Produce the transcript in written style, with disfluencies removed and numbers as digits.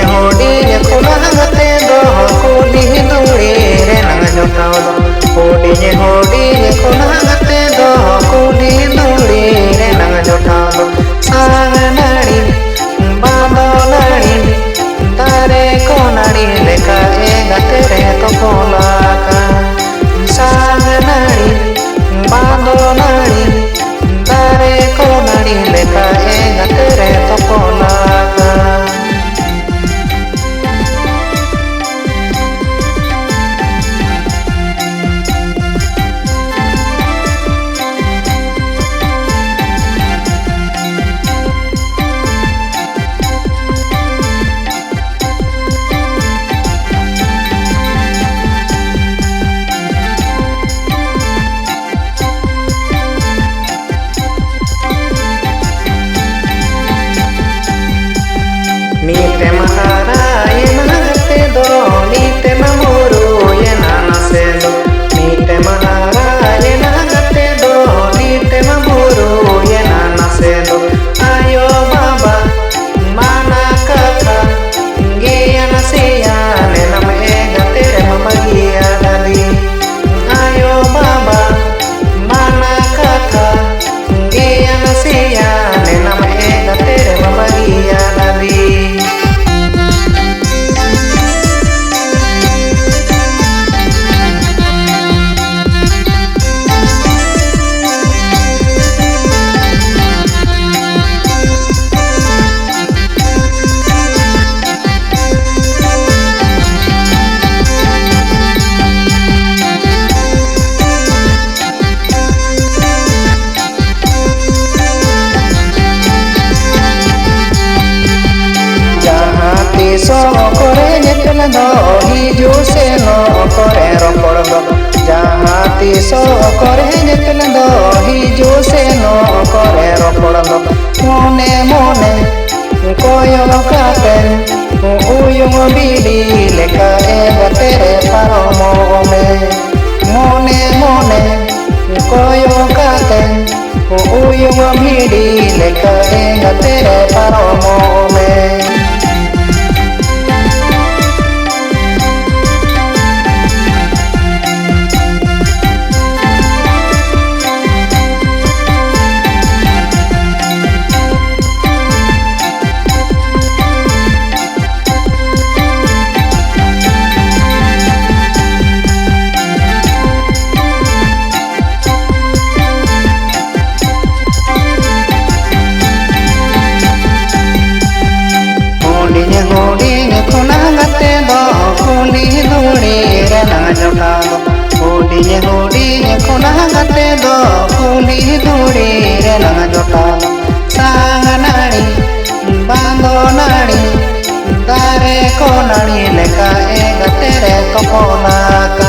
hodinya kunang gate do kuli duri renang jotaw do hodinya kunang gate do kuli duri renang jotaw do sang nari bado nari dare ko nari leka e gate re to polaka sang nari bado nari dare ko nari leka e gate re to polaka. Nite mahara yena gate do nite mamuru yena nasendo nite mahara yena gate do nite mamuru yena nasendo ayo baba mana kaka ngia nasiya nena me gate re mama gia dadi ayo baba mana kaka ngia nasiya nena me gate re mama gia dadi. So kore nyekna do hiju se no kore ropor do jahati so kore nyekna do hiju se no kore ropor do mone mone koyo kate uyung bidi leka e gatere paromo me mone mone koyo kate uyung bidi leka e gatere paromo me. Hodinya kunang gate do kuli duri renang jotaw do hodinya kunang gate do kuli duri renang jotaw do sang nari bando nari dare ko nari leka e gate re to polaka